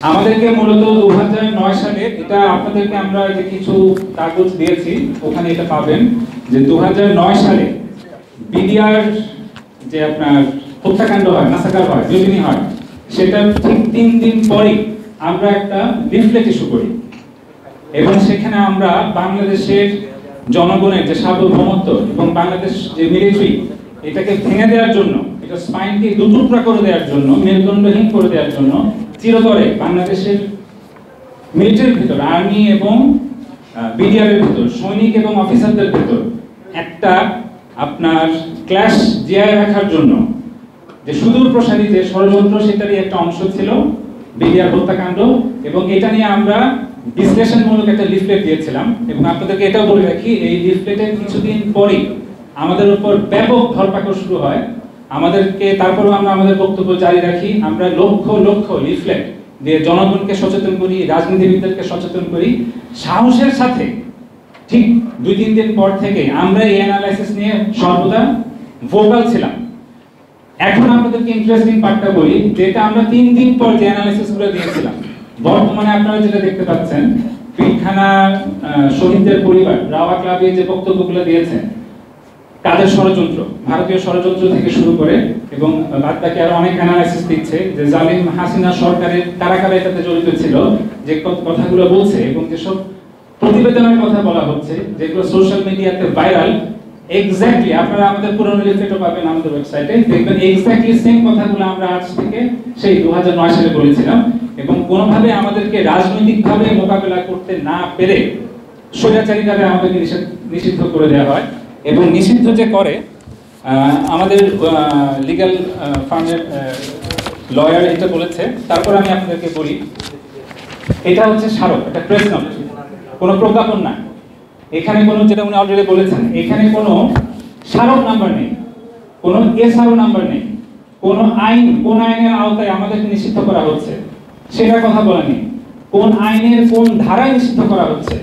আমাদেরকে মূলত 2009 সালে এটা আপনাদেরকে আমরা যে কিছু কাগজ দিয়েছি ওখানে এটা পাবেন যে 2009 সালে বিডিআর যে আপনার হত্যাকাণ্ড হয়, মাসাকার হয়, জুলুমি হয়, সেটা ঠিক 3 দিন পরে আমরা একটা লিফলেট ইস্যু করি এবং সেখানে আমরা বাংলাদেশের জনগণের যে সার্বভৌমত্ব এবং বাংলাদেশ যে মিলিটারি এটাকে ভেঙে দেওয়ার জন্য, এটা স্পাইনকে দুটুকরা করে দেওয়ার জন্য, মেরুদণ্ডহীন করে দেওয়ার জন্য চিরতরে বাংলাদেশের মিলিটারির ভিতর, আর্মি এবং বিডিআর এর ভিতর, সৈনিক এবং অফিসারদের ভিতর একটা আপনার ক্ল্যাশ জিয়ায় রাখার জন্য যে সুদূর প্রসারী যে ষড়যন্ত্র, সেটারই একটা অংশ ছিল বিডিআর হত্যাকাণ্ড। এবং এটা নিয়ে আমরা বিশ্লেষণমূলক একটা লিফলেট দিয়েছিলাম এবং আপনাদেরকে এটাও বলে রাখি, এই লিফলেটের কিছুদিন পরেই আমাদের উপর ব্যাপক ধরপাকড় শুরু হয়। আমাদেরকে তারপরেও আমরা আমাদের বক্তব্য জারি রাখি, আমরা লক্ষ লক্ষ লিফলেট দিয়ে জনগণকে সচেতন করি, রাজনীতিবিদদেরকে সচেতন করি। সাহসের সাথে ঠিক 2-3 দিন পর থেকে আমরা এই অ্যানালাইসিস নিয়ে সর্বদা ভোকাল ছিলাম। এখন আপনাদেরকে ইন্টারেস্টিং পার্টটা বলি, যেটা আমরা 3 দিন পর যে অ্যানালাইসিসগুলো দিয়েছিলাম, বর্তমানে আপনারা যেটা দেখতে পাচ্ছেন, পিলখানা শহীদদের পরিবার রাওয়া ক্লাবে যে বক্তব্যগুলো দিয়েছেন, কাদের ষড়যন্ত্র, ভারতীয় ষড়যন্ত্র থেকে শুরু করে এবং বাদবাকি আরো অনেক অ্যানালাইসিস দিচ্ছে যে জালিম হাসিনা সরকারের কারা কারা এটাতে জড়িত ছিল, যে কথাগুলো বলছে এবং যেসব প্রতিবেদনের কথা বলা হচ্ছে যেগুলো সোশ্যাল মিডিয়াতে ভাইরাল, এক্স্যাক্টলি আপনারা আমাদের পুরনো লিফলেটও পাবেন আমাদের ওয়েবসাইটে, দেখবেন এক্স্যাক্টলি সেম কথাগুলো আমরা আজ থেকে সেই 2009 সালে বলেছিলাম। এবং কোনোভাবে আমাদেরকে রাজনৈতিকভাবে মোকাবেলা করতে না পেরে স্বৈরাচারীভাবে আমাদেরকে নিষিদ্ধ করে দেওয়া হয়। এবং নিষিদ্ধ যে করে আমাদের লিগ্যাল ফার্মের লয়ার এটা বলেছে। তারপর আমি আপনাদেরকে বলি, এটা হচ্ছে স্মারক, একটা প্রেস নোট, কোনো প্রজ্ঞাপন না। এখানে কোনো, যেটা উনি অলরেডি বলেছেন, এখানে কোনো স্মারক নাম্বার নেই, কোনো এসআরও নাম্বার নেই, কোনো আইন, কোন আইনের আওতায় আমাদেরকে নিষিদ্ধ করা হচ্ছে সেটার কথা বলা নেই, কোন আইনের কোন ধারায় নিষিদ্ধ করা হচ্ছে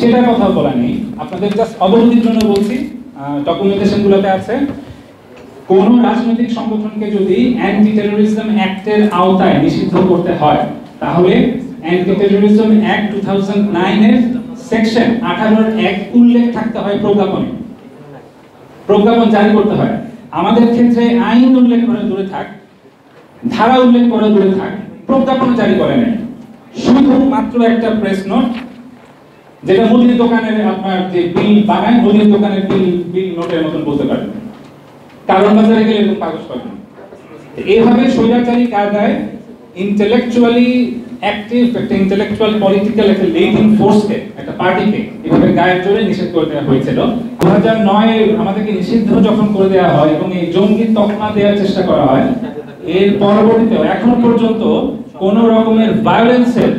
সেটার কথা বলা নেই। আপনাদের জাস্ট অবগতির জন্য বলছি, ডকুমেন্টেশনগুলোতে আছে, কোন রাজনৈতিক সংগঠনকে যদি অ্যান্টি টেরোরিজম অ্যাক্টের আওতায় নিষিদ্ধ করতে হয় তাহলে অ্যান্টি টেরোরিজম অ্যাক্ট 2009 এর সেকশন 18(1) উল্লেখ থাকতে হয় প্রজ্ঞাপনে, প্রজ্ঞাপন জারি করতে হয়। আমাদের ক্ষেত্রে আইন উল্লেখ করে দূরে থাক, ধারা উল্লেখ করে দূরে থাক, প্রজ্ঞাপন জারি করে নেয়, শুধুমাত্র একটা প্রেস নোট, যেটা মুদির দোকানের আপনার যে বিল বানায়, মুদির দোকানের বিল নোটের মতন বলতে পারেন, কারণ বাজারে গেলে এরকম কাগজ পাবেন। এইভাবে স্বৈরাচারী কায়দায় ইন্টেলেকচুয়ালি অ্যাক্টিভ একটা ইন্টেলেকচুয়াল পলিটিক্যাল একটা লিডিং ফোর্সকে, একটা পার্টিকে এভাবে গায়ের জোরে নিষেধ করে দেওয়া হয়েছিল। 2009 আমাদেরকে নিষিদ্ধ যখন করে দেওয়া হয় এবং এই জঙ্গি তকমা দেওয়ার চেষ্টা করা হয়, এর পরবর্তীতে এখনো পর্যন্ত কোন রকমের ভায়োলেন্সের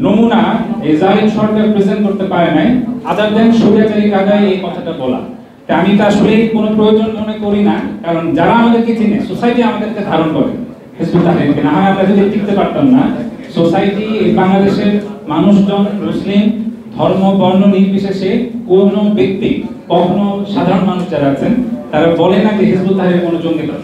নমুনা এই জালিম সরকার প্রেজেন্ট করতে পারে নাই, আদার দেন স্বৈরাচারী কায়দায় এই কথাটা বলা। আমি তো আসলে কোনো প্রয়োজন মনে করি না, কারণ যারা আমাদেরকে চিনে, সোসাইটি আমাদেরকে ধারণ করে, হিজবুত তাহরিরকে না হয় আমরা যদি টিকতে পারতাম না। সোসাইটি, বাংলাদেশের মানুষজন, মুসলিম, ধর্ম, বর্ণ নির্বিশেষে কোনো ব্যক্তি, কখনো সাধারণ মানুষ যারা আছেন তারা বলে না যে হিজবুত তাহরির কোনো জঙ্গি দল।